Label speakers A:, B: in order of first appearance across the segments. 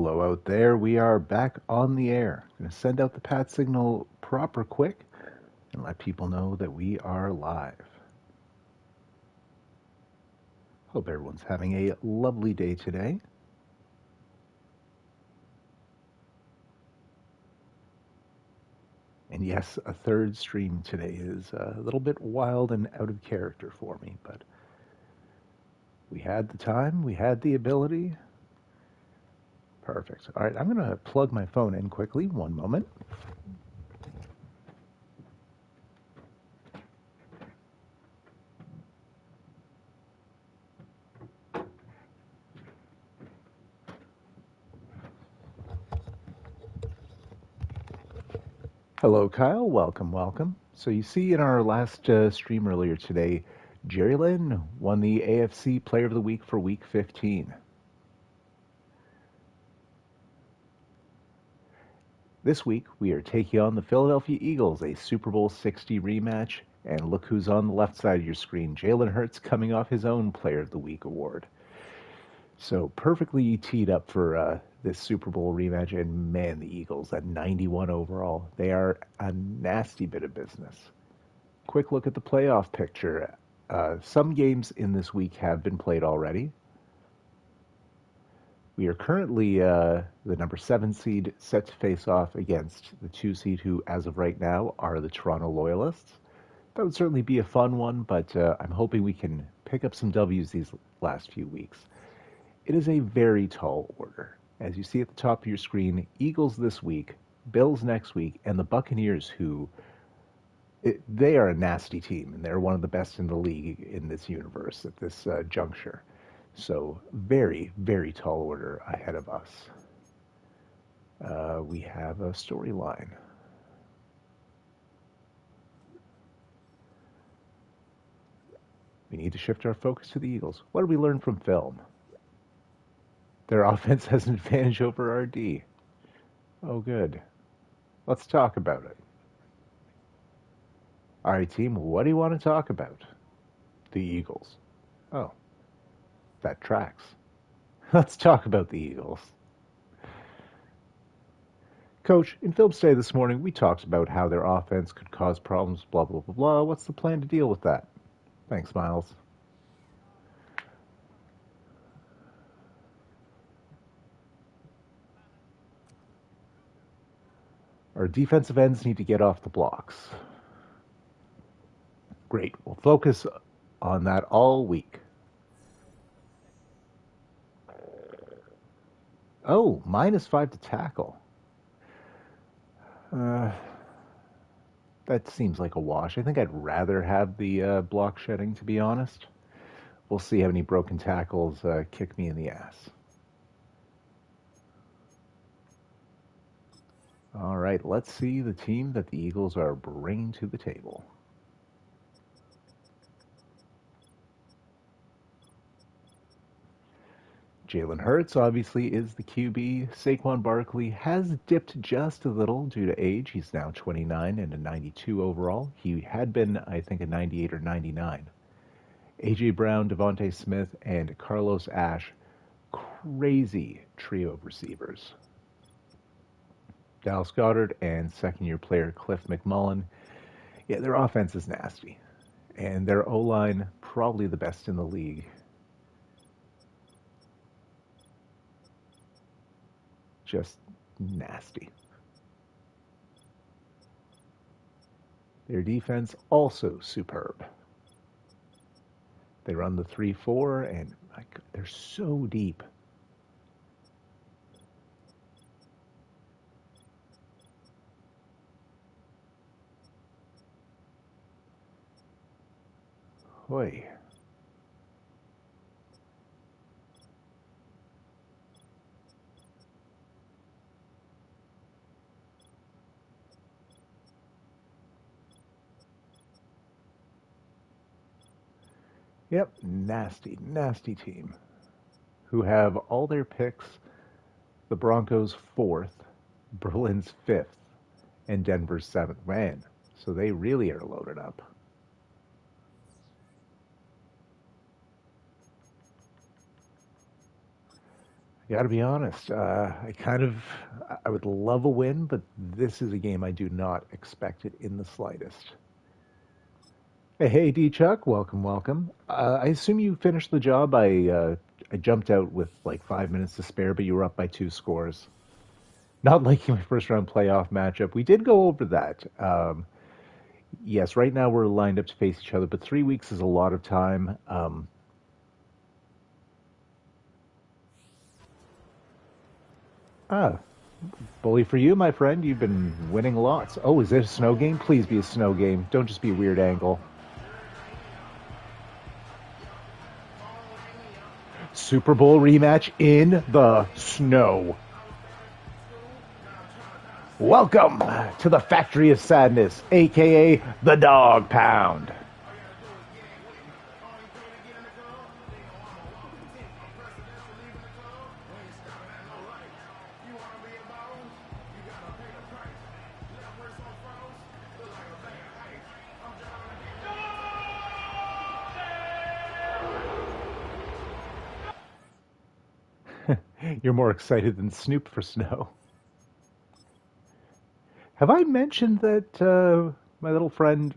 A: Hello out there. We are back on the air. Going to send out the pat signal proper quick and let people know that we are live. Hope everyone's having a lovely day today. And yes, a third stream today is a little bit wild and out of character for me, but we had the time, we had the ability. Perfect. All right, I'm going to plug my phone in quickly. One moment. Hello, Kyle. Welcome, welcome. So you see in our last stream earlier today, Jerry Lynn won the AFC Player of the Week for Week 15. This week, we are taking on the Philadelphia Eagles, a Super Bowl 60 rematch. And look who's on the left side of your screen. Jalen Hurts coming off his own Player of the Week award. So perfectly teed up for this Super Bowl rematch. And man, the Eagles at 91 overall, they are a nasty bit of business. Quick look at the playoff picture. Some games in this week have been played already. We are currently the number 7 seed set to face off against the 2 seed who, as of right now, are the Toronto Loyalists. That would certainly be a fun one, but I'm hoping we can pick up some W's these last few weeks. It is a very tall order. As you see at the top of your screen, Eagles this week, Bills next week, and the Buccaneers who... they are a nasty team, and they're one of the best in the league in this universe at this juncture. So very, very tall order ahead of us. We have a storyline. We need to shift our focus to the Eagles. What did we learn from film? Their offense has an advantage over our D. Oh, good. Let's talk about it. All right, team, what do you want to talk about? The Eagles. Oh, that tracks. Let's talk about the Eagles. Coach, in Film Study this morning, we talked about how their offense could cause problems, blah, blah, blah, blah. What's the plan to deal with that? Thanks, Miles. Our defensive ends need to get off the blocks. Great. We'll focus on that all week. Oh, -5 to tackle. That seems like a wash. I think I'd rather have the block shedding, to be honest. We'll see how many broken tackles kick me in the ass. All right, let's see the team that the Eagles are bringing to the table. Jalen Hurts obviously is the QB. Saquon Barkley has dipped just a little due to age. He's now 29 and a 92 overall. He had been, I think, a 98 or 99. A.J. Brown, Devontae Smith, and Carlos Ash, crazy trio of receivers. Dallas Goedert and second-year player Cliff McMullen. Yeah, their offense is nasty. And their O-line, probably the best in the league. Just nasty. Their defense, also superb. They run the 3-4, and they're so deep. Hoy. Yep, nasty, nasty team. Who have all their picks, the Broncos 4th, Berlin's 5th, and Denver's 7th. Man, so they really are loaded up. Gotta be honest. I would love a win, but this is a game I do not expect it in the slightest. Hey, D Chuck, welcome, welcome. I assume you finished the job. I jumped out with like 5 minutes to spare, but you were up by two scores. Not liking my first round playoff matchup. We did go over that. Yes, right now we're lined up to face each other, but 3 weeks is a lot of time. Ah, bully for you, my friend. You've been winning lots. Oh, is it a snow game? Please be a snow game. Don't just be a weird angle. Super Bowl rematch in the snow. Welcome to the Factory of Sadness, aka the Dog Pound. You're more excited than Snoop for snow. Have I mentioned that my little friend,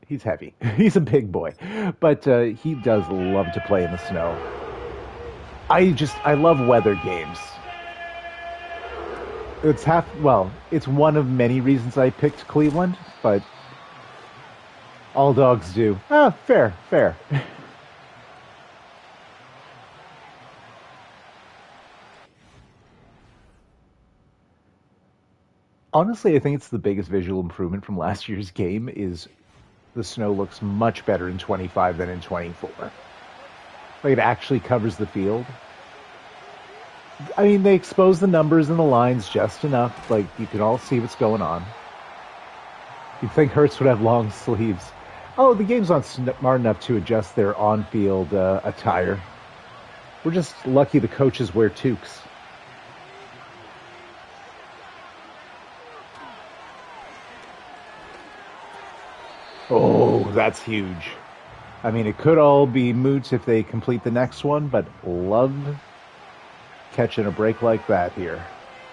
A: he's heavy. He's a big boy, but he does love to play in the snow. I love weather games. It's one of many reasons I picked Cleveland, but all dogs do. Ah, fair, fair. Honestly, I think it's the biggest visual improvement from last year's game is the snow looks much better in 25 than in 24. Like it actually covers the field. I mean, they expose the numbers and the lines just enough, like you can all see what's going on. You'd think Hertz would have long sleeves. Oh, the game's not smart enough to adjust their on-field attire. We're just lucky the coaches wear toques. Oh, that's huge. I mean, it could all be moot if they complete the next one, but love catching a break like that here.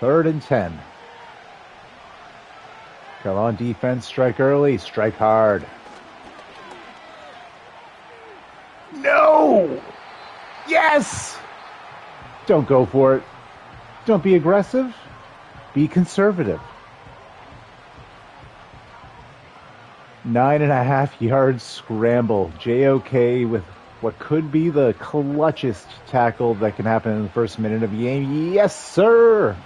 A: 3rd and 10. Come on, defense, strike early, strike hard. No! Yes! Don't go for it. Don't be aggressive. Be conservative. 9.5 yards scramble. JOK with what could be the clutchest tackle that can happen in the first minute of the game. Yes, sir!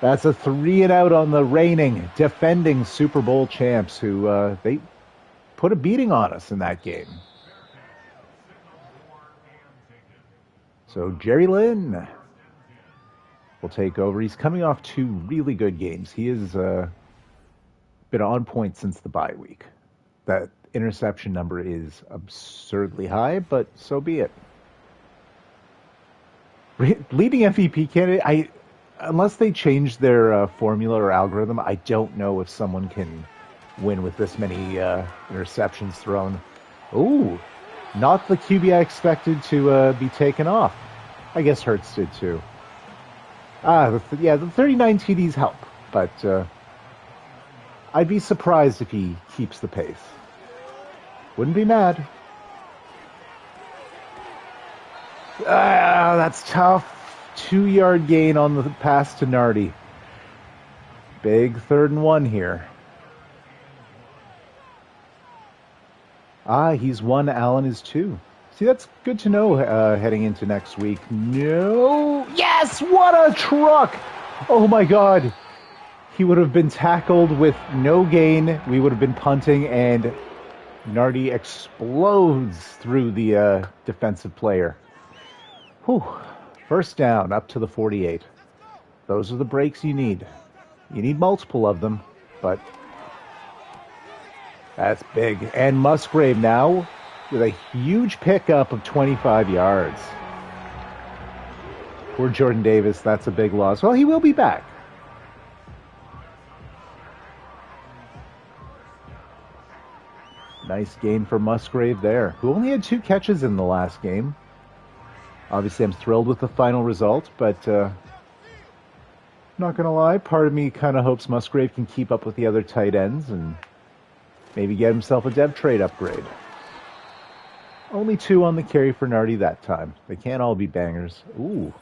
A: That's a 3-and-out on the reigning, defending Super Bowl champs who they put a beating on us in that game. So Jerry Lynn will take over. He's coming off two really good games. He has been on point since the bye week. That interception number is absurdly high, but so be it. Leading MVP candidate, unless they change their formula or algorithm, I don't know if someone can win with this many interceptions thrown. Ooh, not the QB I expected to be taken off. I guess Hurts did too. The 39 TDs help, but I'd be surprised if he keeps the pace. Wouldn't be mad. That's tough. 2-yard gain on the pass to Nardi. Big 3rd and 1 here. He's 1, Allen is 2. See, that's good to know heading into next week. No! Yes! What a truck! Oh my god. He would have been tackled with no gain. We would have been punting, and Nardi explodes through the defensive player. Whew. 1st down, up to the 48. Those are the breaks you need. You need multiple of them, but that's big. And Musgrave now with a huge pickup of 25 yards. Poor Jordan Davis, that's a big loss. Well, he will be back. Nice gain for Musgrave there, who only had 2 catches in the last game. Obviously, I'm thrilled with the final result, but not going to lie, part of me kind of hopes Musgrave can keep up with the other tight ends and maybe get himself a dev trade upgrade. Only 2 on the carry for Nardi that time. They can't all be bangers. Ooh.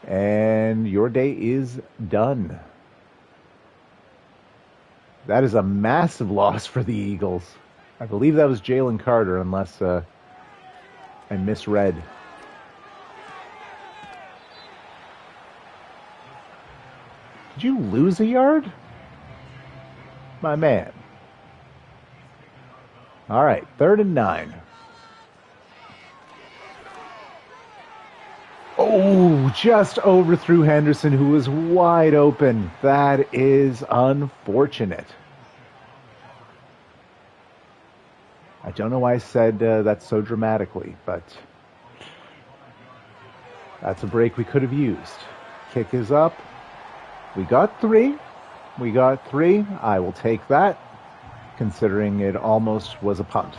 A: And your day is done. That is a massive loss for the Eagles. I believe that was Jalen Carter, unless I misread. Did you lose a yard? My man. All right, 3rd and 9. Oh, just overthrew Henderson, who was wide open. That is unfortunate. I don't know why I said that so dramatically, but that's a break we could have used. Kick is up. We got 3. We got 3. I will take that, considering it almost was a punt.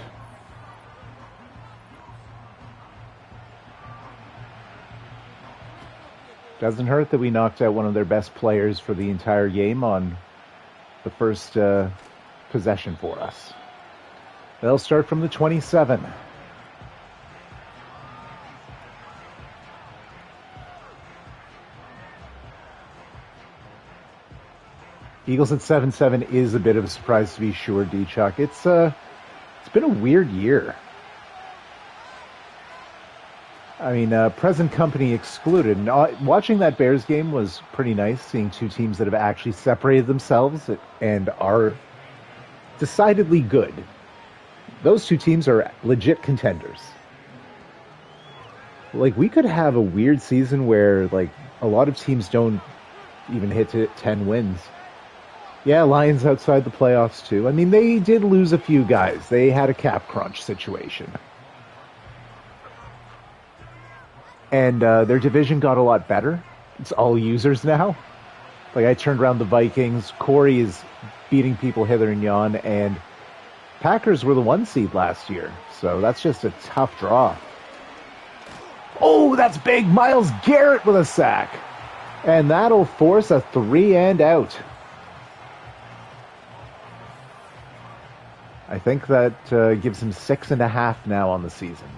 A: Doesn't hurt that we knocked out one of their best players for the entire game on the first possession for us. They'll start from the 27. Eagles at 7-7 is a bit of a surprise to be sure, D-Chuck. It's been a weird year. I mean, present company excluded. Watching that Bears game was pretty nice, seeing 2 teams that have actually separated themselves and are decidedly good. Those 2 teams are legit contenders. Like, we could have a weird season where, like, a lot of teams don't even hit 10 wins. Yeah, Lions outside the playoffs, too. I mean, they did lose a few guys. They had a cap crunch situation. And their division got a lot better. It's all users now. Like, I turned around the Vikings. Corey is beating people hither and yon. And Packers were the 1 seed last year. So that's just a tough draw. Oh, that's big. Myles Garrett with a sack. And that'll force a 3 and out. I think that gives him 6.5 now on the season.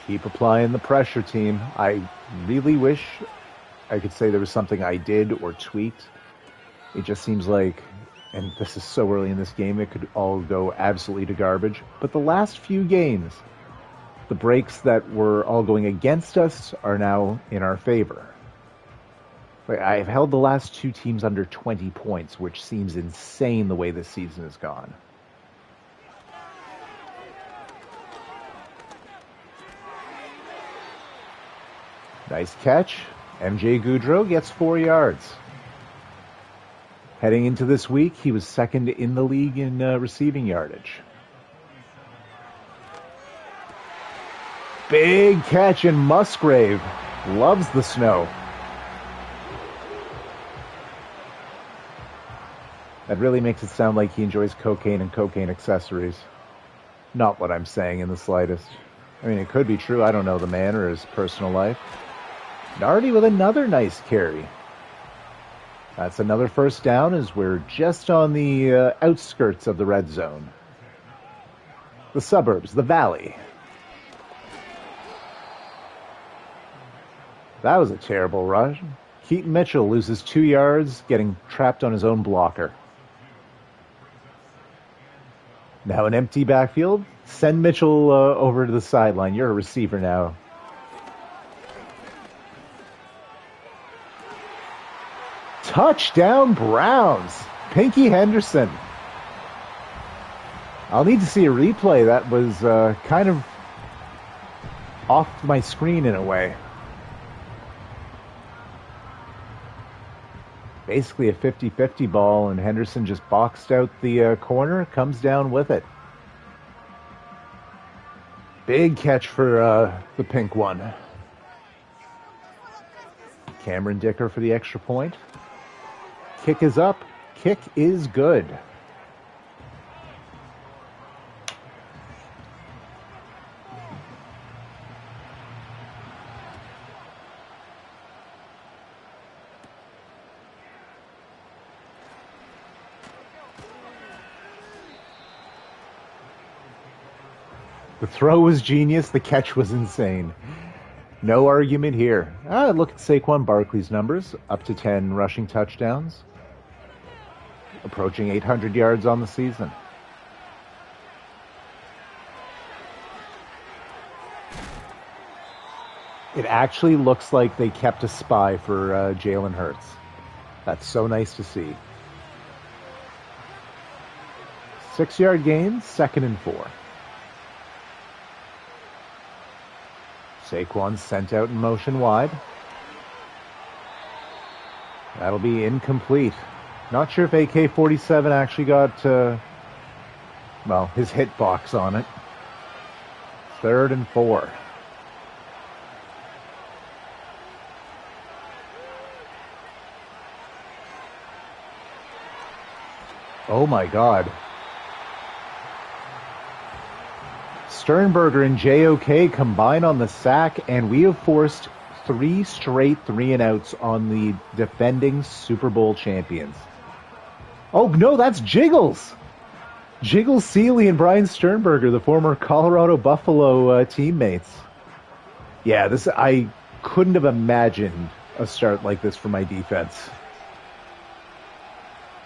A: Keep applying the pressure, team. I really wish I could say there was something I did or tweaked. It just seems like, and this is so early in this game, it could all go absolutely to garbage. But the last few games, the breaks that were all going against us are now in our favor. Like, I've held the last 2 teams under 20 points, which seems insane the way this season has gone. Nice catch. MJ Goudreau gets 4 yards. Heading into this week, he was 2nd in the league in receiving yardage. Big catch, and Musgrave loves the snow. That really makes it sound like he enjoys cocaine and cocaine accessories. Not what I'm saying in the slightest. I mean, it could be true. I don't know the man or his personal life. Nardi with another nice carry. That's another first down as we're just on the outskirts of the red zone. The suburbs, the valley. That was a terrible rush. Keaton Mitchell loses 2 yards, getting trapped on his own blocker. Now an empty backfield. Send Mitchell over to the sideline. You're a receiver now. Touchdown Browns. Pinky Henderson. I'll need to see a replay. That was kind of off my screen in a way. Basically a 50-50 ball, and Henderson just boxed out the corner, comes down with it. Big catch for the pink one. Cameron Dicker for the extra point. Kick is up. Kick is good. The throw was genius. The catch was insane. No argument here. Look at Saquon Barkley's numbers. Up to 10 rushing touchdowns. Approaching 800 yards on the season. It actually looks like they kept a spy for Jalen Hurts. That's so nice to see. 6-yard gain, 2nd and 4. Saquon sent out in motion wide. That'll be incomplete. Not sure if AK-47 actually got, his hit box on it. 3rd and 4. Oh my God. Sternberger and JOK combine on the sack, and we have forced 3 straight 3-and-outs on the defending Super Bowl champions. Oh, no, that's Jiggles. Jiggles Seeley and Brian Sternberger, the former Colorado Buffalo teammates. Yeah, I couldn't have imagined a start like this for my defense.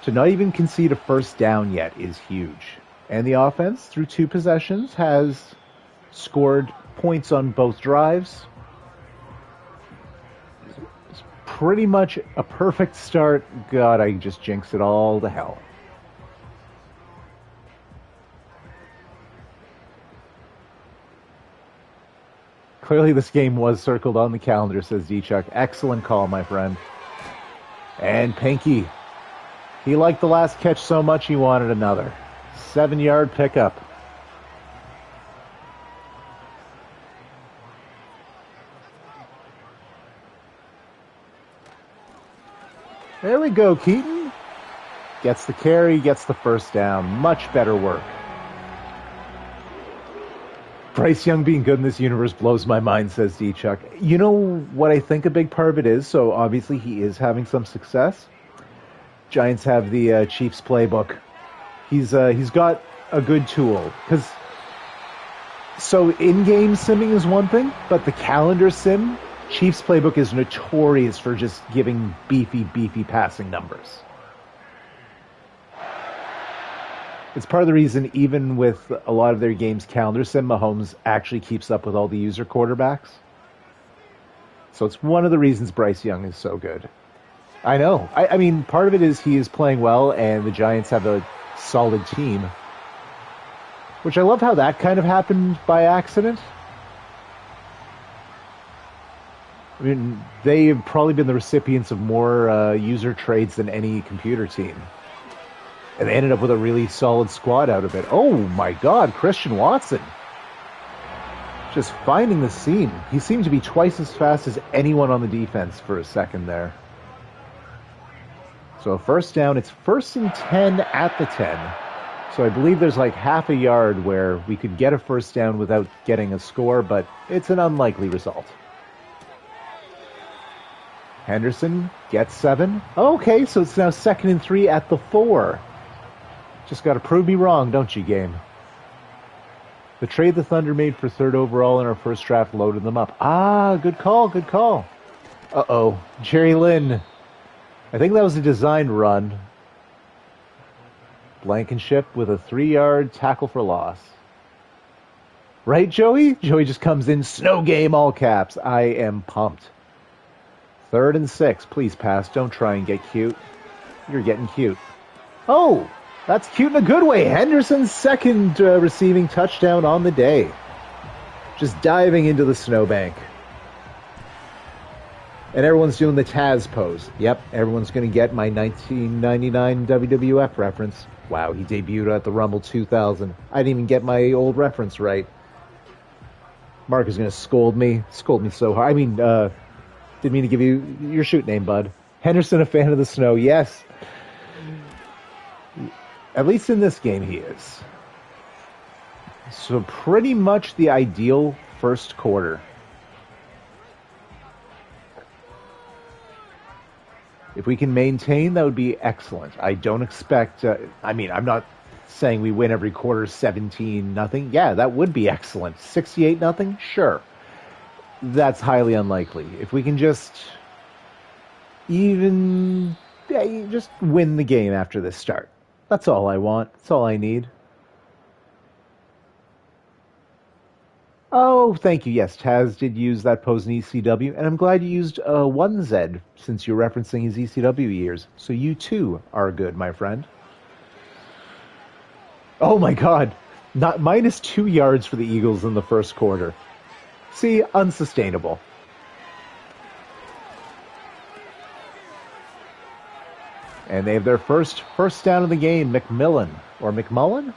A: To not even concede a first down yet is huge. And the offense, through 2 possessions, has scored points on both drives. It's pretty much a perfect start. God, I just jinxed it all to hell. Clearly this game was circled on the calendar, says D-Chuck. Excellent call, my friend. And Pinky. He liked the last catch so much he wanted another. 7-yard pickup. There we go, Keaton. Gets the carry, gets the first down. Much better work. Bryce Young being good in this universe blows my mind, says D-Chuck. You know what I think a big part of it is? So obviously he is having some success. Giants have the Chiefs playbook. He's got a good tool. So in-game simming is one thing, but the calendar sim, Chiefs playbook is notorious for just giving beefy passing numbers. It's part of the reason, even with a lot of their games calendar sim, Mahomes actually keeps up with all the user quarterbacks. So it's one of the reasons Bryce Young is so good. I know. I mean, part of it is he is playing well, and the Giants have a solid team. Which I love how that kind of happened by accident. I mean, they've probably been the recipients of more user trades than any computer team. And they ended up with a really solid squad out of it. Oh my God, Christian Watson. Just finding the seam. He seemed to be twice as fast as anyone on the defense for a second there. So first down, it's 1st and 10 at the 10. So I believe there's like half a yard where we could get a first down without getting a score, but it's an unlikely result. Henderson gets 7. Okay, so it's now 2nd and 3 at the 4. Just got to prove me wrong, don't you, game? The trade the Thunder made for 3rd overall in our first draft loaded them up. Ah, good call, good call. Uh-oh, Jerry Lynn. I think that was a designed run. Blankenship with a 3-yard tackle for loss. Right, Joey? Joey just comes in, snow game, all caps. I am pumped. 3rd and 6. Please pass. Don't try and get cute. You're getting cute. Oh, that's cute in a good way. Henderson's 2nd receiving touchdown on the day. Just diving into the snowbank. And everyone's doing the Taz pose. Yep, everyone's going to get my 1999 WWF reference. Wow, he debuted at the Rumble 2000. I didn't even get my old reference right. Mark is going to scold me so hard. I mean, didn't mean to give you your shoot name, bud. Henderson, a fan of the snow. Yes. At least in this game, he is. So pretty much the ideal first quarter. If we can maintain, that would be excellent. I don't expect... I'm not saying we win every quarter 17-0. Yeah, that would be excellent. 68-0? Sure. That's highly unlikely. If we can just just win the game after this start. That's all I want. That's all I need. Oh, thank you. Yes, Taz did use that pose in ECW, and I'm glad you used 1Z since you're referencing his ECW years. So you too are good, my friend. Oh my god. Not -2 yards for the Eagles in the first quarter. See, unsustainable. And they have their first down of the game, McMillan. Or McMullen?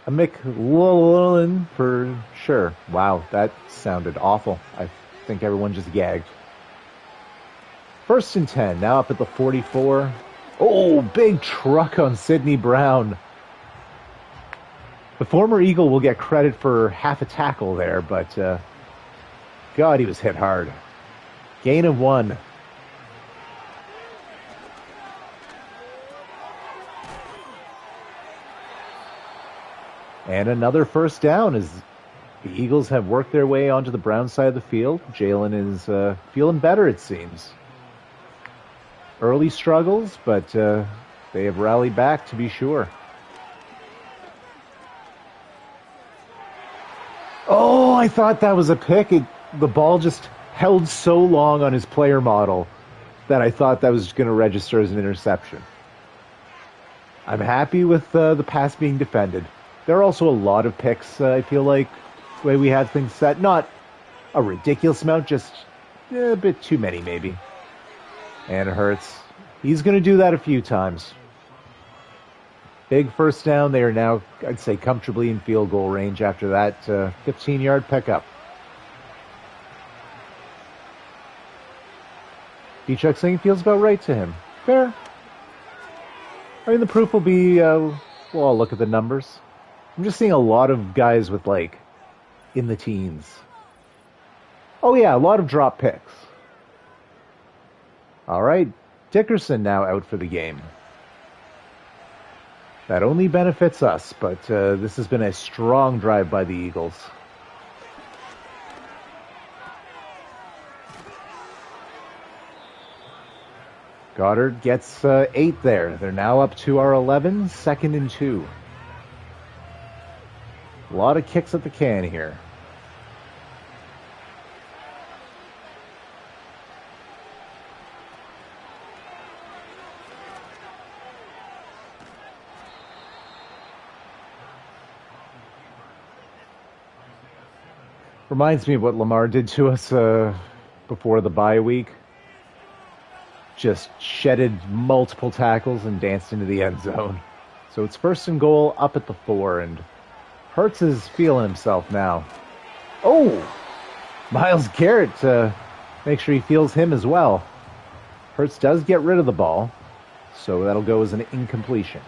A: A McMullen for sure. Wow, that sounded awful. I think everyone just gagged. 1st and 10, now up at the 44. Oh, big truck on Sidney Brown. The former Eagle will get credit for half a tackle there, but God, he was hit hard. Gain of 1. And another first down as the Eagles have worked their way onto the Brown side of the field. Jalen is feeling better, it seems. Early struggles, but they have rallied back to be sure. Oh, I thought that was a pick. The ball just held so long on his player model that I thought that was going to register as an interception. I'm happy with the pass being defended. There are also a lot of picks, I feel like, the way we have things set. Not a ridiculous amount, just a bit too many, maybe. And it hurts. He's going to do that a few times. Big first down. They are now, I'd say, comfortably in field goal range after that 15-yard pickup. B-Chuck saying it feels about right to him. Fair. I mean, the proof will be, well, I'll look at the numbers. I'm just seeing a lot of guys with, like, in the teens. Oh, yeah, a lot of drop picks. All right, Dickerson now out for the game. That only benefits us, but this has been a strong drive by the Eagles. Goddard gets 8 there. They're now up to our 11, 2nd and 2. A lot of kicks at the can here. Reminds me of what Lamar did to us before the bye week. Just shedded multiple tackles and danced into the end zone. So it's 1st and goal up at the 4, and Hurts is feeling himself now. Oh! Myles Garrett make sure he feels him as well. Hurts does get rid of the ball, so that'll go as an incompletion.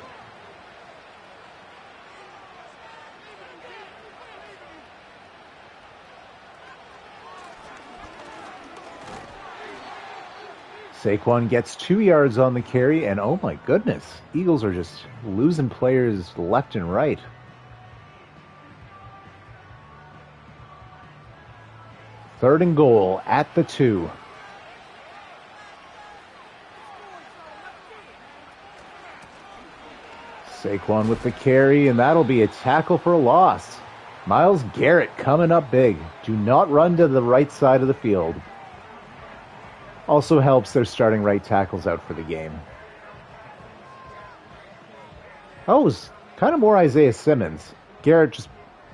A: Saquon gets 2 yards on the carry, and oh my goodness, Eagles are just losing players left and right. Third and goal at the 2. Saquon with the carry, and that'll be a tackle for a loss. Myles Garrett coming up big. Do not run to the right side of the field. Also helps their starting right tackles out for the game. Oh, it was kind of more Isaiah Simmons. Garrett just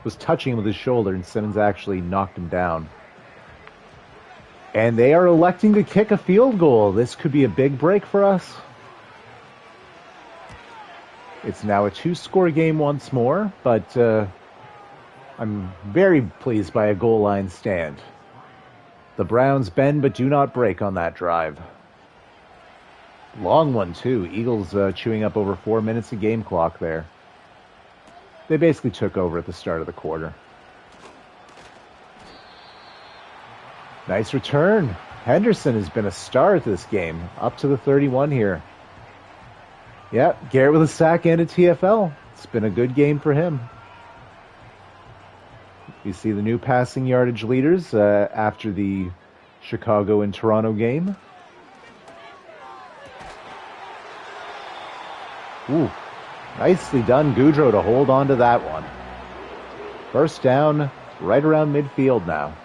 A: was touching him with his shoulder, and Simmons actually knocked him down. And they are electing to kick a field goal. This could be a big break for us. It's now a 2-score game once more, but I'm very pleased by a goal line stand. The Browns bend but do not break on that drive. Long one, too. Eagles chewing up over 4 minutes of game clock there. They basically took over at the start of the quarter. Nice return. Henderson has been a star at this game. Up to the 31 here. Yep, Garrett with a sack and a TFL. It's been a good game for him. You see the new passing yardage leaders after the Chicago and Toronto game. Ooh, nicely done, Goudreau, to hold on to that one. First down, right around midfield now.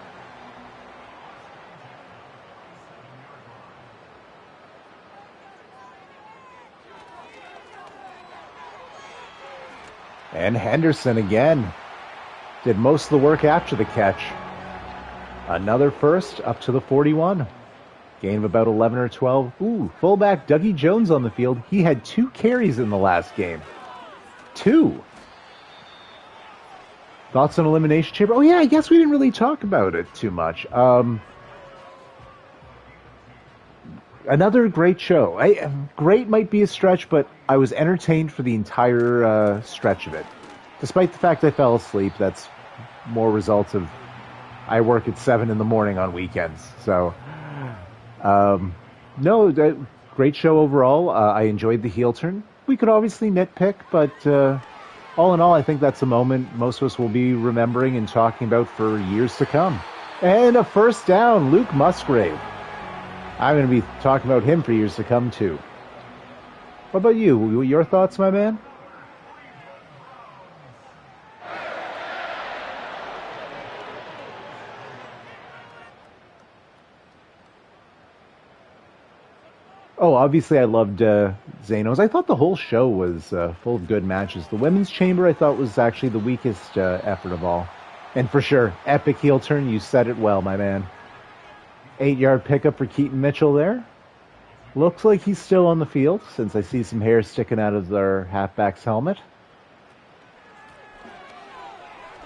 A: And Henderson again did most of the work after the catch. Another first, up to the 41. Gain of about 11 or 12. Ooh, fullback Dougie Jones on the field. He had 2 carries in the last game. 2. Thoughts on Elimination Chamber? Oh yeah, I guess we didn't really talk about it too much. Another great show. Great might be a stretch, but I was entertained for the entire stretch of it. Despite the fact I fell asleep, that's more results of I work at 7 in the morning on weekends. So, no, great show overall. I enjoyed the heel turn. We could obviously nitpick, but all in all, I think that's a moment most of us will be remembering and talking about for years to come. And a first down, Luke Musgrave. I'm going to be talking about him for years to come, too. What about you? Your thoughts, my man? Oh, obviously I loved Zanos. I thought the whole show was full of good matches. The Women's Chamber I thought was actually the weakest effort of all. And for sure, epic heel turn. You said it well, my man. 8-yard pickup for Keaton Mitchell there. Looks like he's still on the field since I see some hair sticking out of their halfback's helmet.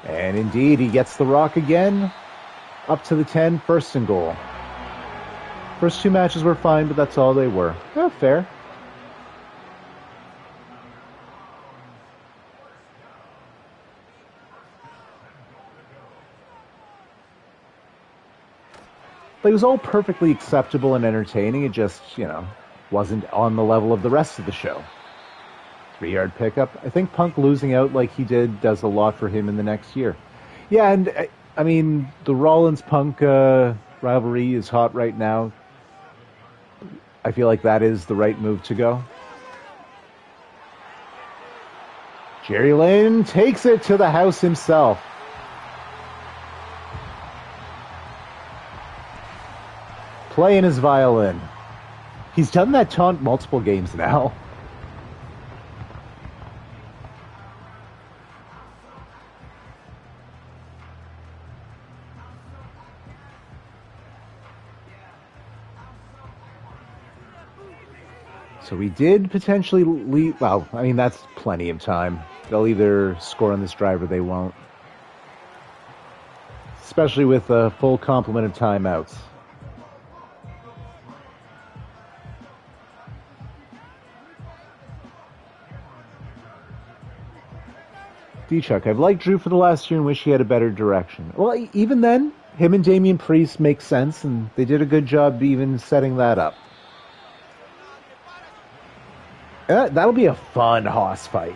A: And indeed, he gets the rock again. Up to the 10, first and goal. First 2 matches were fine, but that's all they were. Oh, fair. But it was all perfectly acceptable and entertaining. It just, wasn't on the level of the rest of the show. 3-yard pickup. I think Punk losing out like he did does a lot for him in the next year. Yeah, and I mean, the Rollins-Punk rivalry is hot right now. I feel like that is the right move to go. Jerry Lynn takes it to the house himself. Playing his violin. He's done that taunt multiple games now. So we did potentially leave. Well, I mean, that's plenty of time. They'll either score on this drive or they won't. Especially with a full complement of timeouts. D-Chuck, I've liked Drew for the last year and wish he had a better direction. Well, even then, him and Damian Priest make sense, and they did a good job even setting that up. That'll be a fun Haas fight.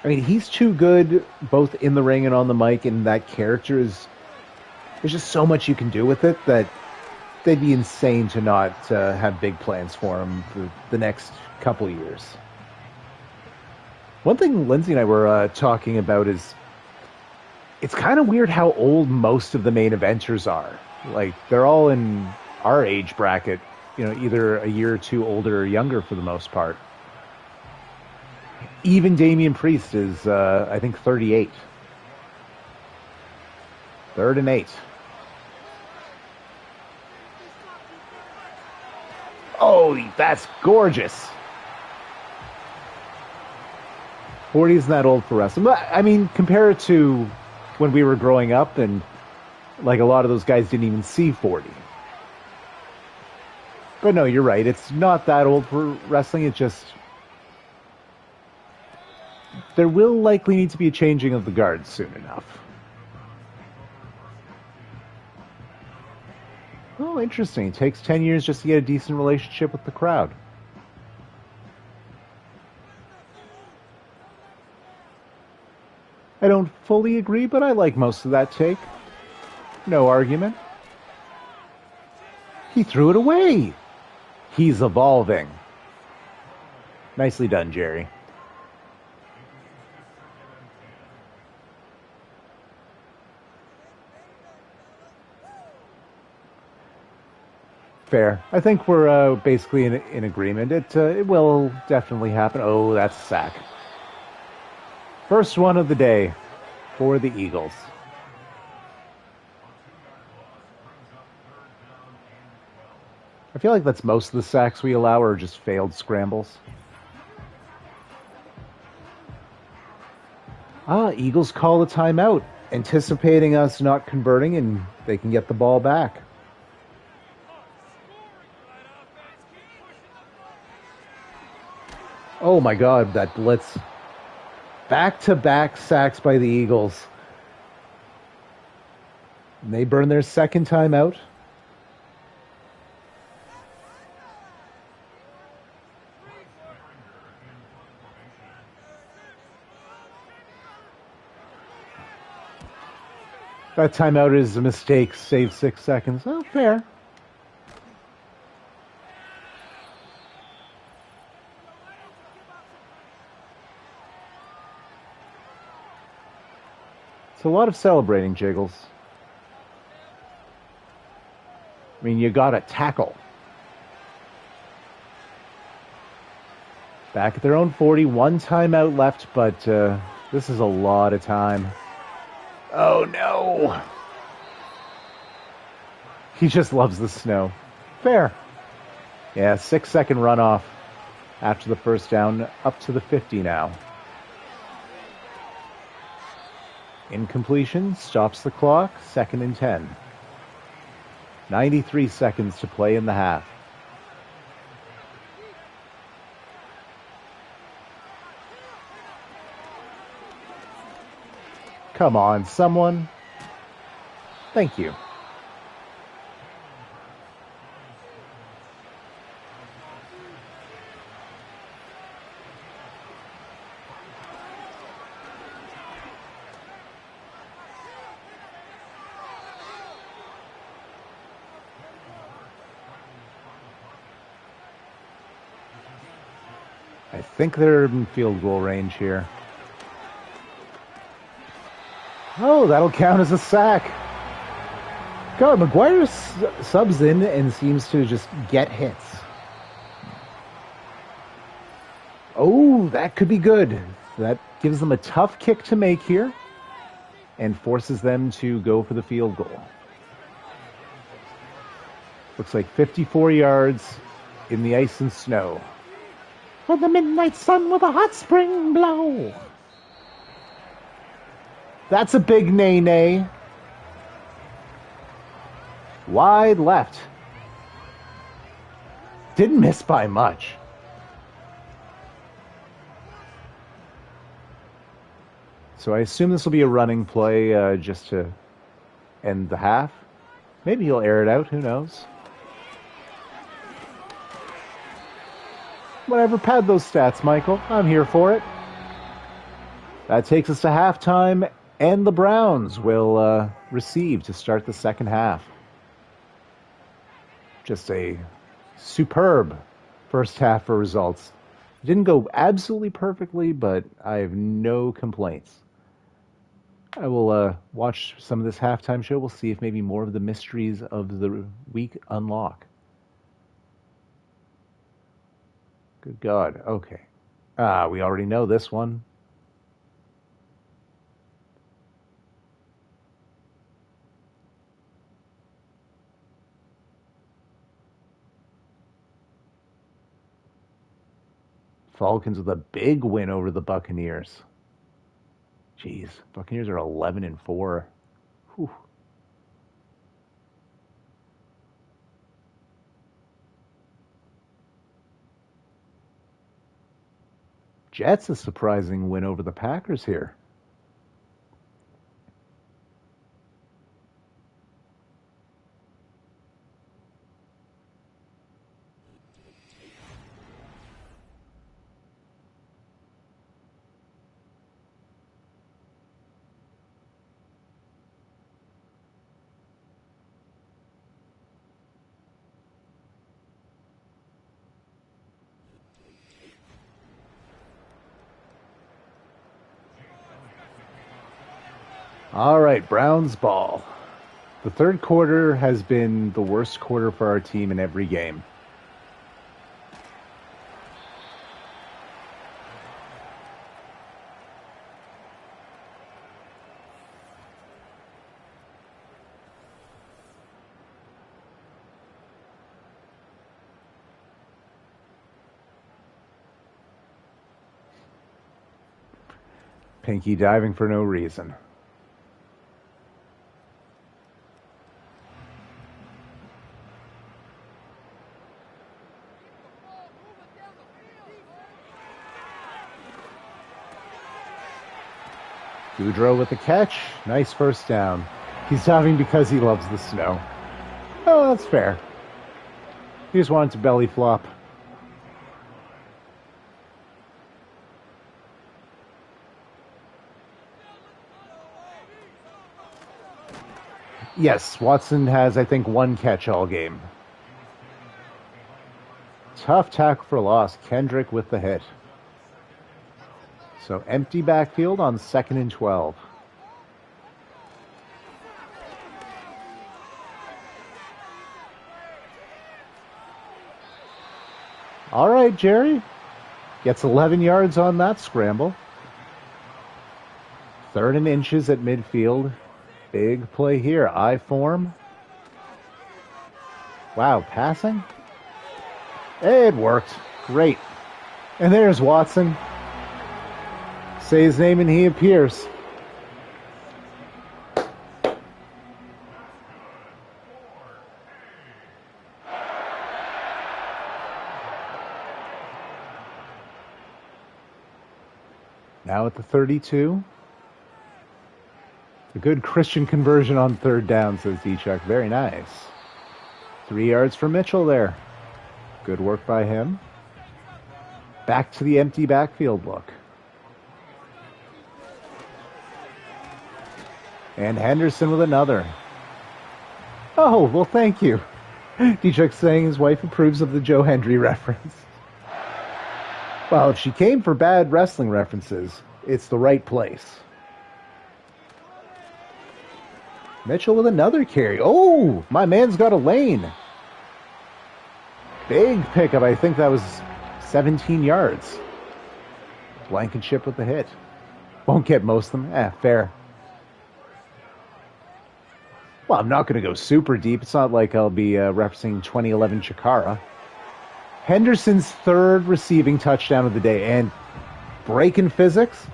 A: I mean, he's too good both in the ring and on the mic, and that character is... There's just so much you can do with it that they'd be insane to not have big plans for him for the next couple years. One thing Lindsay and I were talking about is it's kind of weird how old most of the main eventers are. Like, they're all in our age bracket, either a year or two older or younger for the most part. Even Damian Priest is, I think, 38. 3rd and 8. Oh, that's gorgeous. 40 isn't that old for wrestling. But, I mean, compare it to when we were growing up, and like a lot of those guys didn't even see 40. But no, you're right. It's not that old for wrestling. It just there will likely need to be a changing of the guards soon enough. Oh, interesting. It takes 10 years just to get a decent relationship with the crowd. I don't fully agree, but I like most of that take. No argument. He threw it away. He's evolving. Nicely done, Jerry. Fair. I think we're basically in agreement. It will definitely happen. Oh, that's a sack. First one of the day for the Eagles. I feel like that's most of the sacks we allow are just failed scrambles. Eagles call a timeout, anticipating us not converting, and they can get the ball back. Oh my God, that blitz. Back-to-back sacks by the Eagles. And they burn their second timeout. That timeout is a mistake. Save 6 seconds. Oh, fair. It's a lot of celebrating, Jiggles. I mean, you gotta tackle. Back at their own 40, one timeout left, but this is a lot of time. Oh no! He just loves the snow. Fair. Yeah, 6-second runoff after the first down, up to the 50 now. Incompletion stops the clock, 2nd and 10. 93 seconds to play in the half. Come on, someone. Thank you. I think they're in field goal range here. Oh, that'll count as a sack. God, McGuire subs in and seems to just get hits. Oh, that could be good. That gives them a tough kick to make here and forces them to go for the field goal. Looks like 54 yards in the ice and snow. For the midnight sun with a hot spring blow. That's a big nay-nay. Wide left. Didn't miss by much. So I assume this will be a running play just to end the half. Maybe he'll air it out. Who knows? Whatever, pad those stats, Michael. I'm here for it. That takes us to halftime, and the Browns will receive to start the second half. Just a superb first half for results. It didn't go absolutely perfectly, but I have no complaints. I will watch some of this halftime show. We'll see if maybe more of the mysteries of the week unlock. Good God. Okay. We already know this one. Falcons with a big win over the Buccaneers. Jeez, Buccaneers are 11-4. Whew. Jets a surprising win over the Packers here. All right, Browns ball. The third quarter has been the worst quarter for our team in every game. Pinky diving for no reason. Goudreau with the catch. Nice first down. He's diving because he loves the snow. Oh, that's fair. He just wanted to belly flop. Yes, Watson has, I think, one catch all game. Tough tackle for loss. Kendrick with the hit. So empty backfield on 2nd and 12. All right, Jerry. Gets 11 yards on that scramble. 3rd and inches at midfield. Big play here. I form. Wow, passing? It worked. Great. And there's Watson. Say his name and he appears. Now at the 32. A good Christian conversion on 3rd down, says D-Chuck. Very nice. 3 yards for Mitchell there. Good work by him. Back to the empty backfield look. And Henderson with another. Oh, well, thank you. D-Chuck saying his wife approves of the Joe Hendry reference. Well, if she came for bad wrestling references, it's the right place. Mitchell with another carry. Oh, my man's got a lane. Big pickup. I think that was 17 yards. Blankenship with the hit. Won't get most of them. Fair. Well, I'm not going to go super deep. It's not like I'll be referencing 2011 Chikara. Henderson's 3rd receiving touchdown of the day. And breaking physics.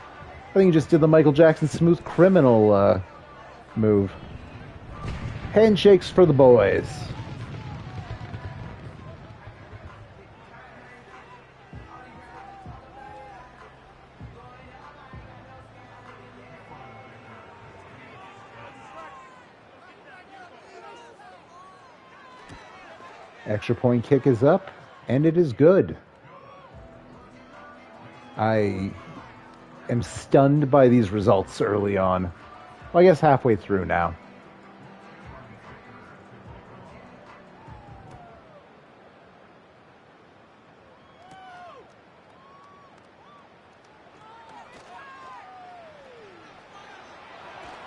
A: I think he just did the Michael Jackson Smooth Criminal move. Handshakes for the boys. Extra point kick is up, and it is good. I am stunned by these results early on. Well, I guess halfway through now.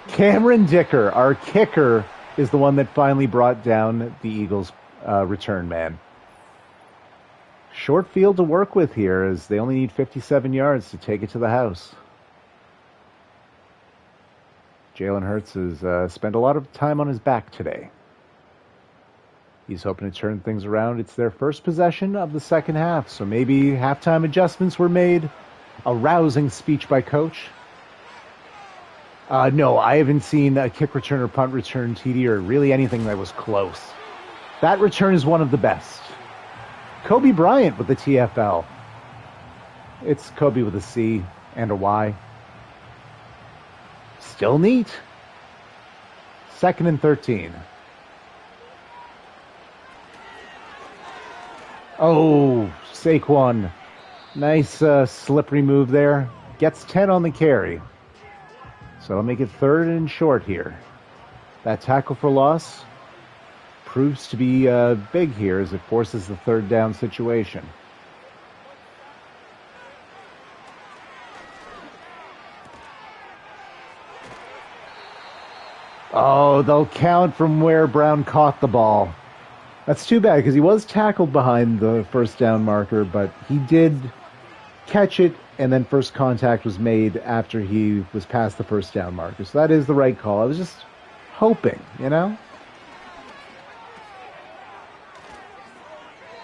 A: Cameron Dicker, our kicker, is the one that finally brought down the Eagles' return man. Short field to work with here, as they only need 57 yards to take it to the house. Jalen Hurts has spent a lot of time on his back today. He's hoping to turn things around. It's their first possession of the second half, so maybe halftime adjustments were made. A rousing speech by Coach. No, I haven't seen a kick return or punt return, TD, or really anything that was close. That return is one of the best. Kobe Bryant with the TFL. It's Kobe with a C and a Y. Still neat. 2nd and 13. Oh, Saquon. Nice slippery move there. Gets 10 on the carry. So I'll make it 3rd and short here. That tackle for loss proves to be big here as it forces the 3rd down situation. Oh, they'll count from where Brown caught the ball. That's too bad because he was tackled behind the first down marker, but he did catch it, and then first contact was made after he was past the first down marker. So that is the right call. I was just hoping, you know?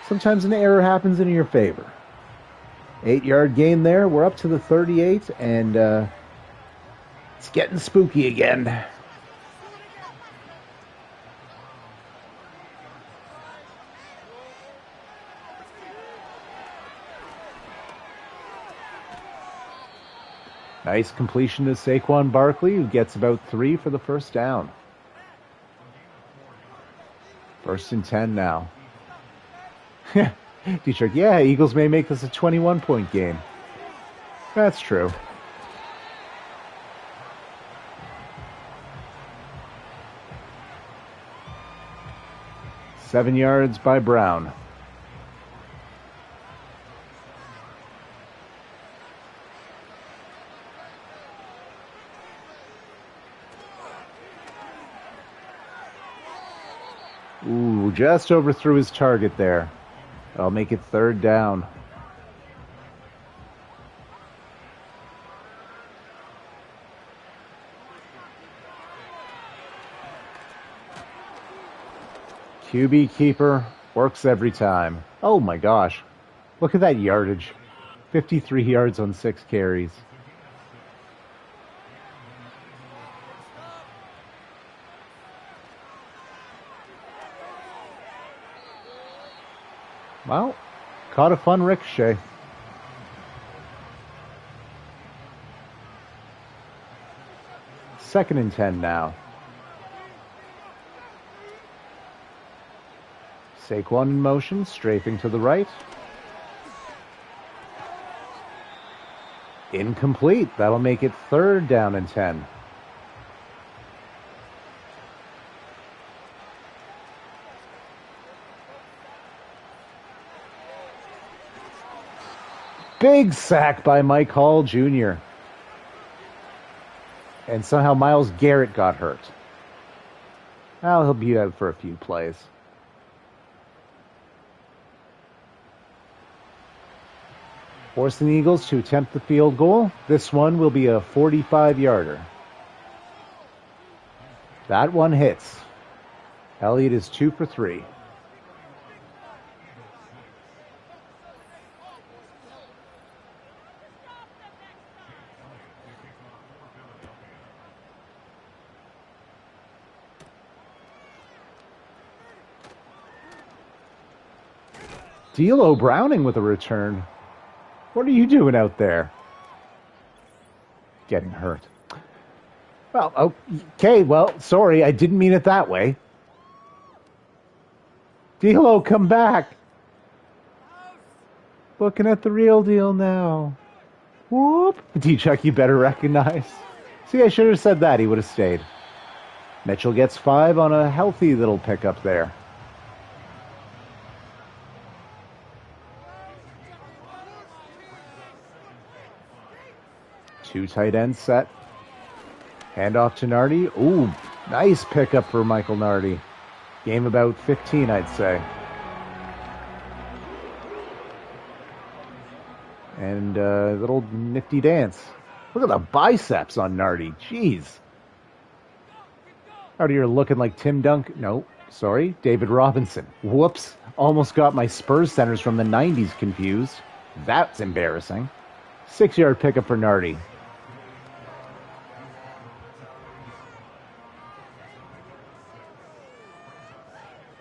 A: Sometimes an error happens in your favor. 8-yard gain there. We're up to the 38, and it's getting spooky again. Nice completion to Saquon Barkley, who gets about 3 for the first down. 1st and 10 now. Dietrich, yeah, Eagles may make this a 21-point game. That's true. Seven yards by Brown. Ooh, just overthrew his target there. I'll make it 3rd down. QB keeper works every time. Oh my gosh. Look at that yardage. 53 yards on 6 carries. Well, caught a fun ricochet. Second and 10 now. Saquon in motion, strafing to the right. Incomplete. That'll make it 3rd down and 10. Big sack by Mike Hall Jr. And somehow Myles Garrett got hurt. Well, he'll be out for a few plays. Forcing the Eagles to attempt the field goal. This one will be a 45-yarder. That one hits. Elliott is 2 for 3. D'Lo Browning with a return. What are you doing out there? Getting hurt. Well, okay, well, sorry, I didn't mean it that way. D'Lo, come back. Looking at the real deal now. Whoop. D-Chuck, you better recognize. See, I should have said that. He would have stayed. Mitchell gets 5 on a healthy little pickup there. Two tight ends set. Handoff to Nardi. Ooh, nice pickup for Michael Nardi. Game about 15, I'd say. And a little nifty dance. Look at the biceps on Nardi. Jeez. Nardi, you're looking like Tim Duncan. No, Sorry, David Robinson. Whoops. Almost got my Spurs centers from the 90s confused. That's embarrassing. 6-yard pickup for Nardi.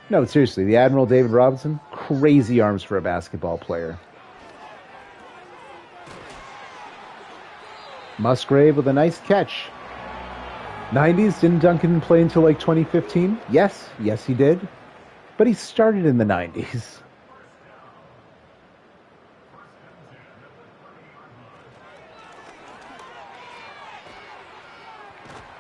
A: No, seriously, the Admiral David Robinson, crazy arms for a basketball player. Musgrave with a nice catch. 90s, didn't Duncan play until like 2015? Yes, he did. But he started in the 90s.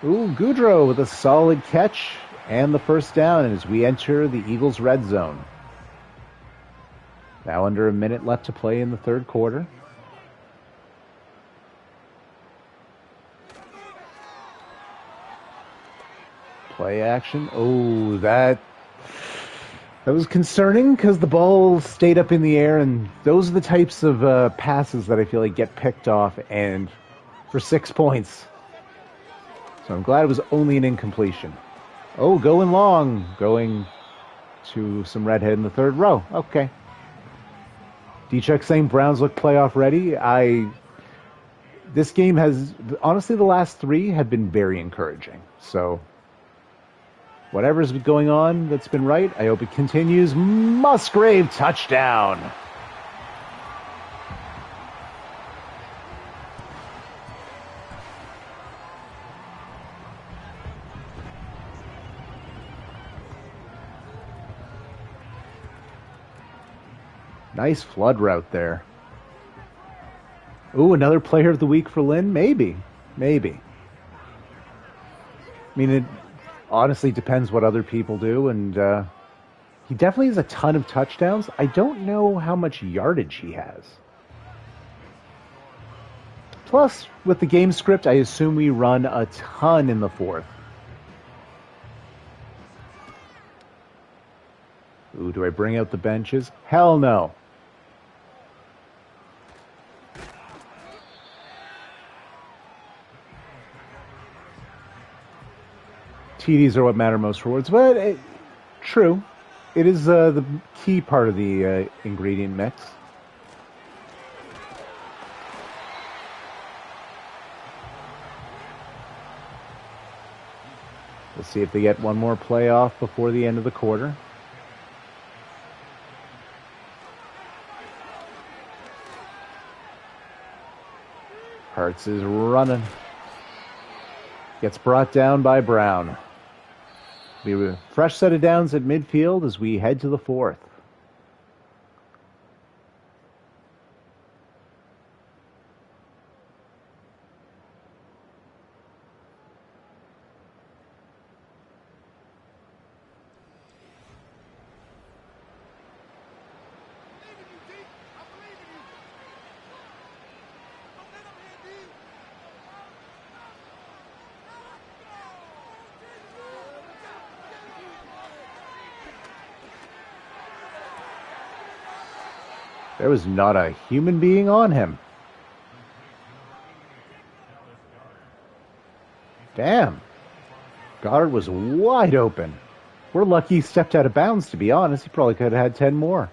A: Ooh, Goudreau with a solid catch and the first down as we enter the Eagles' red zone. Now under a minute left to play in the third quarter. Play action. Oh, that was concerning because the ball stayed up in the air, and those are the types of passes that I feel like get picked off and for 6 points. So I'm glad it was only an incompletion. Oh, going long. Going to some redhead in the third row. Okay. D-Chuck saying Browns look playoff ready. This game has, honestly, the last 3 have been very encouraging. So whatever's going on that's been right, I hope it continues. Musgrave touchdown. Nice flood route there. Ooh, another player of the week for Lynn? Maybe. I mean, it honestly depends what other people do, and he definitely has a ton of touchdowns. I don't know how much yardage he has. Plus, with the game script, I assume we run a ton in the fourth. Ooh, do I bring out the benches? Hell no. TDs are what matter most for Woods, but true. It is the key part of the ingredient mix. We'll see if they get one more playoff before the end of the quarter. Hurts is running. Gets brought down by Brown. We have a fresh set of downs at midfield as we head to the fourth. There was not a human being on him. Damn. Goddard was wide open. We're lucky he stepped out of bounds, to be honest. He probably could have had 10 more.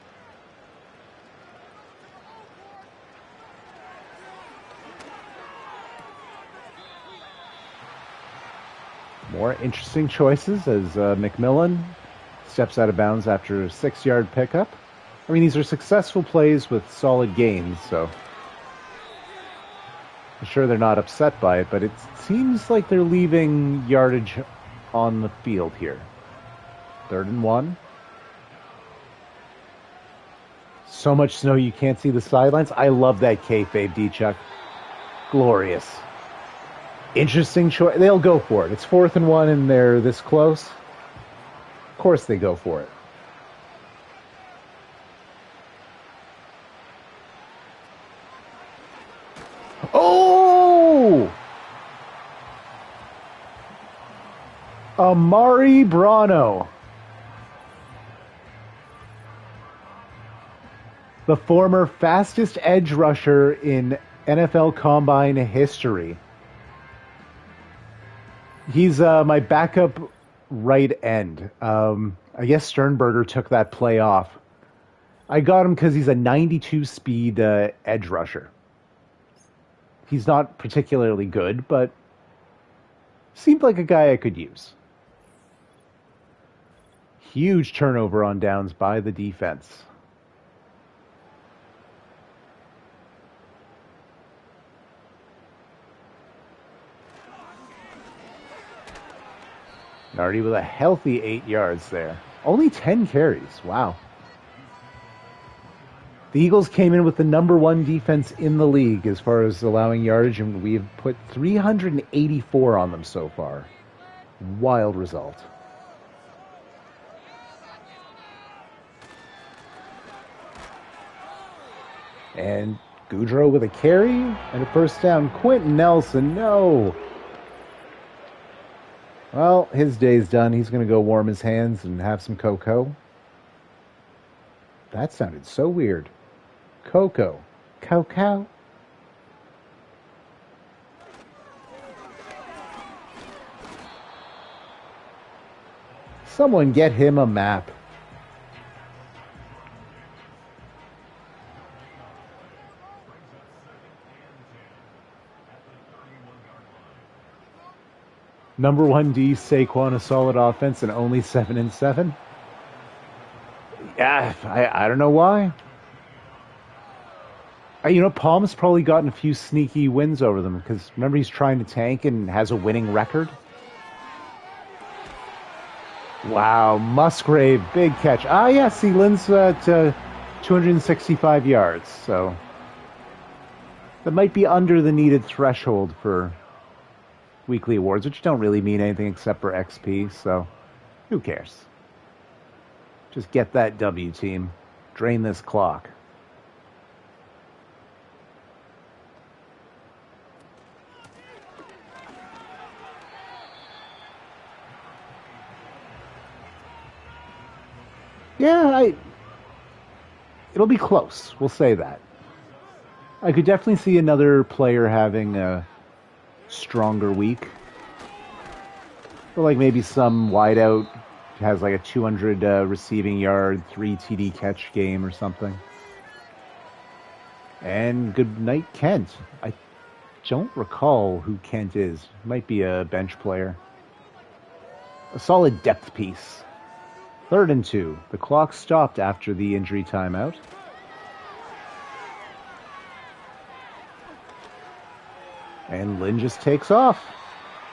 A: More interesting choices as McMillan steps out of bounds after a 6-yard pickup. I mean, these are successful plays with solid gains, so I'm sure they're not upset by it, but it seems like they're leaving yardage on the field here. 3rd and 1. So much snow you can't see the sidelines. I love that kayfabe, D-Chuck. Glorious. Interesting choice. They'll go for it. It's 4th and 1 and they're this close. Of course they go for it. Oh! Amari Brano. The former fastest edge rusher in NFL Combine history. He's my backup right end. I guess Sternberger took that play off. I got him because he's a 92 speed edge rusher. He's not particularly good, but seemed like a guy I could use. Huge turnover on downs by the defense. Nardi with a healthy 8 yards there. Only 10 carries. Wow. The Eagles came in with the #1 defense in the league as far as allowing yardage, and we've put 384 on them so far. Wild result. And Goudreau with a carry and a first down. Quentin Nelson, no. Well, his day's done. He's going to go warm his hands and have some cocoa. That sounded so weird. Cocoa. Cocoa. Someone get him a map. #1 D, Saquon, a solid offense, and only 7-7. Yeah, I don't know why. Palm's probably gotten a few sneaky wins over them because remember he's trying to tank and has a winning record. Wow, Musgrave, big catch. Yes, he lands at 265 yards, so that might be under the needed threshold for weekly awards, which don't really mean anything except for XP, so who cares? Just get that W, team. Drain this clock. Yeah, it'll be close. We'll say that. I could definitely see another player having a stronger week. But like maybe some wideout has like a 200 receiving yard, 3 TD catch game or something. And good night, Kent. I don't recall who Kent is. Might be a bench player. A solid depth piece. 3rd and 2. The clock stopped after the injury timeout. And Lynn just takes off.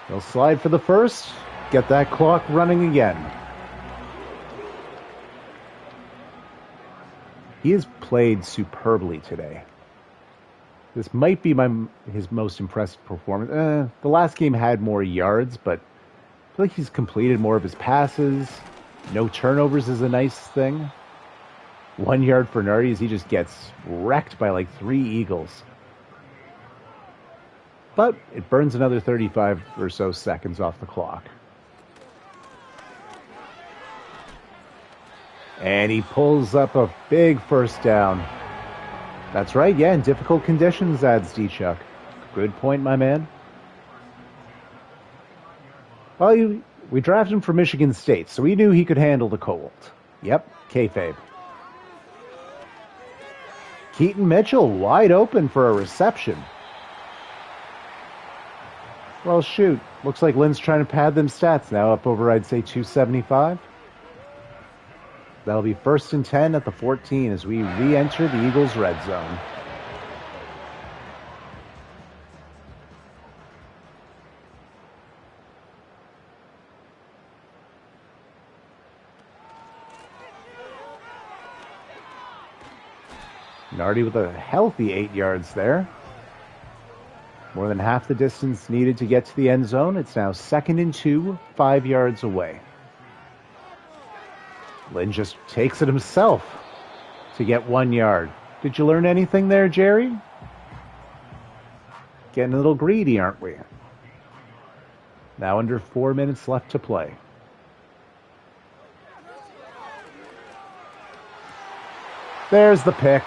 A: He'll slide for the first. Get that clock running again. He has played superbly today. This might be his most impressive performance. The last game had more yards, but I feel like he's completed more of his passes. No turnovers is a nice thing. 1 yard for Nardi as he just gets wrecked by like 3 Eagles. But it burns another 35 or so seconds off the clock. And he pulls up a big first down. That's right, yeah, in difficult conditions, adds D-Chuck. Good point, my man. Well, we drafted him for Michigan State, so we knew he could handle the cold. Yep, kayfabe. Keaton Mitchell wide open for a reception. Well, shoot. Looks like Lynn's trying to pad them stats now, up over, I'd say, 275. That'll be 1st and 10 at the 14 as we re-enter the Eagles' red zone. Nardi with a healthy 8 yards there. More than half the distance needed to get to the end zone. It's now 2nd and 2, 5 yards away. Lynn just takes it himself to get 1 yard. Did you learn anything there, Jerry? Getting a little greedy, aren't we? Now under 4 minutes left to play. There's the pick.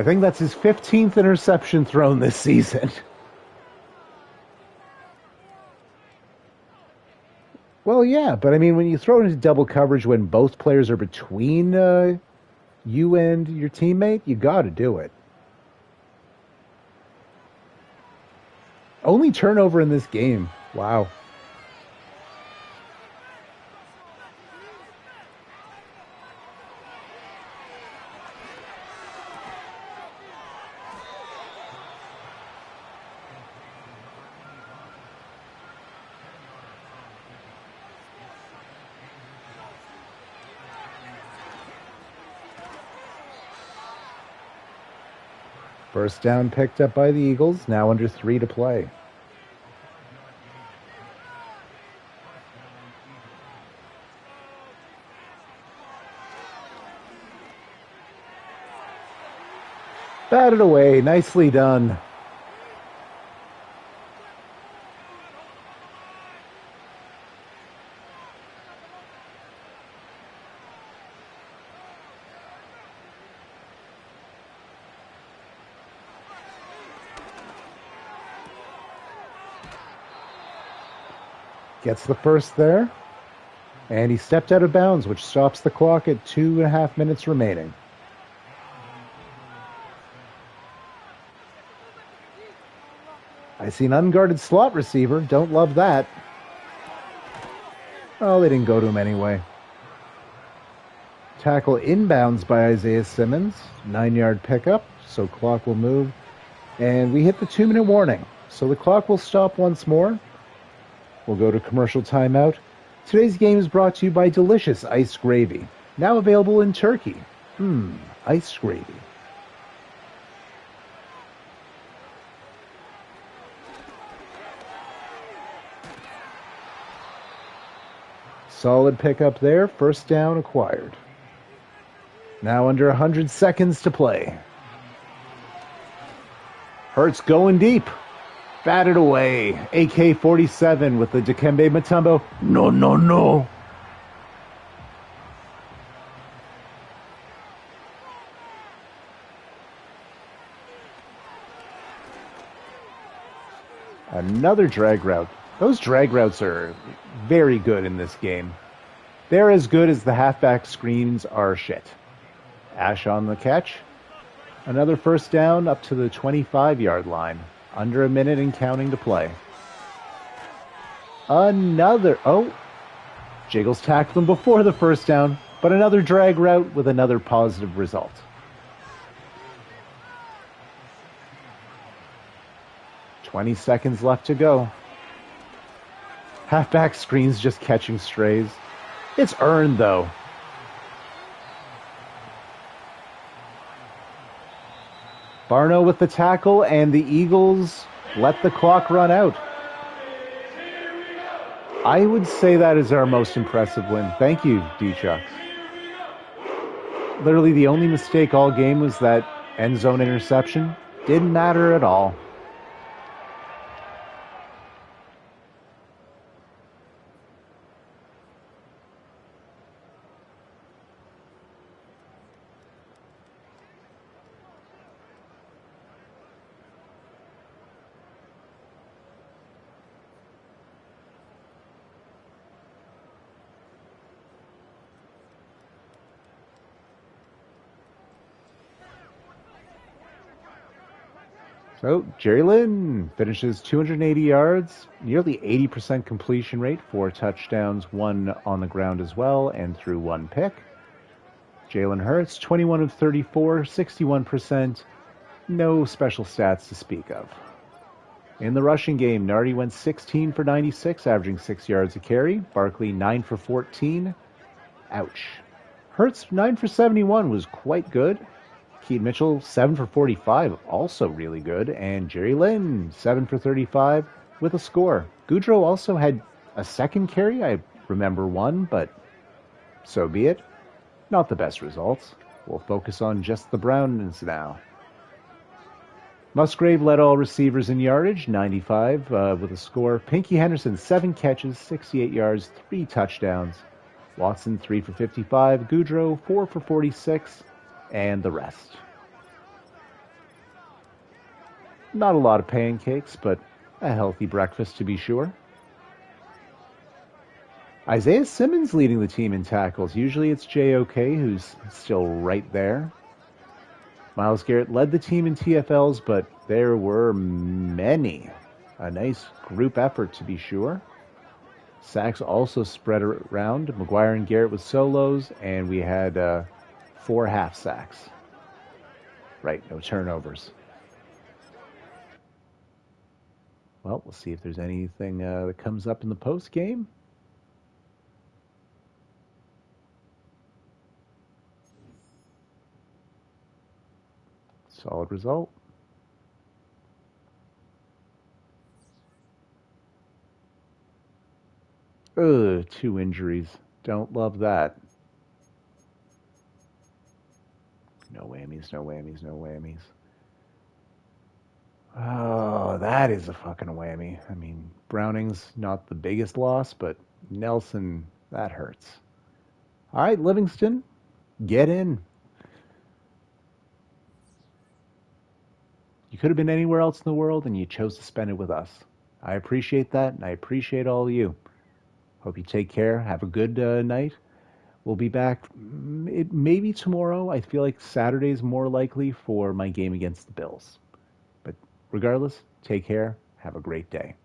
A: I think that's his 15th interception thrown this season. Well, yeah, but I mean, when you throw it into double coverage when both players are between you and your teammate, you got to do it. Only turnover in this game. Wow. First down picked up by the Eagles, now under 3 to play. Batted away, nicely done. Gets the first there. And he stepped out of bounds, which stops the clock at 2.5 minutes remaining. I see an unguarded slot receiver. Don't love that. Oh, they didn't go to him anyway. Tackle inbounds by Isaiah Simmons. 9-yard pickup, so clock will move. And we hit the 2-minute warning. So the clock will stop once more. We'll go to commercial timeout. Today's game is brought to you by delicious iced gravy. Now available in Turkey. Iced gravy. Solid pickup there. First down acquired. Now under 100 seconds to play. Hurts going deep. Batted away. AK-47 with the Dikembe Mutombo. No. Another drag route. Those drag routes are very good in this game. They're as good as the halfback screens are shit. Ash on the catch. Another first down up to the 25-yard line. Under a minute and counting to play. Jiggles tackled him before the first down, but another drag route with another positive result. "20 seconds left to go. Halfback screens just catching strays. It's earned, though. Barno with the tackle, and the Eagles let the clock run out. I would say that is our most impressive win. Thank you, D-Chucks. Literally the only mistake all game was that end zone interception. Didn't matter at all. So, Jerry Lynn finishes 280 yards, nearly 80% completion rate, 4 touchdowns, 1 on the ground as well, and threw 1 pick. Jalen Hurts, 21 of 34, 61%, no special stats to speak of. In the rushing game, Nardi went 16 for 96, averaging 6 yards a carry. Barkley, 9 for 14. Ouch. Hurts, 9 for 71 was quite good. Keaton Mitchell, 7 for 45, also really good. And Jerry Lynn, 7 for 35 with a score. Goudreau also had a second carry. I remember one, but so be it. Not the best results. We'll focus on just the Browns now. Musgrave led all receivers in yardage, 95 with a score. Pinky Henderson, 7 catches, 68 yards, 3 touchdowns. Watson, 3 for 55. Goudreau, 4 for 46. And the rest. Not a lot of pancakes, but a healthy breakfast to be sure. Isaiah Simmons leading the team in tackles. Usually it's JOK who's still right there. Miles Garrett led the team in TFLs, but there were many. A nice group effort to be sure. Sacks also spread around. McGuire and Garrett with solos, and we had 4 half sacks. Right, no turnovers. Well, we'll see if there's anything that comes up in the post game. Solid result. Ugh, 2 injuries. Don't love that. No whammies, no whammies, no whammies. Oh, that is a fucking whammy. I mean, Browning's not the biggest loss, but Nelson, that hurts. All right, Livingston, get in. You could have been anywhere else in the world, and you chose to spend it with us. I appreciate that, and I appreciate all of you. Hope you take care. Have a good night. We'll be back maybe tomorrow. I feel like Saturday's more likely for my game against the Bills. But regardless, take care. Have a great day.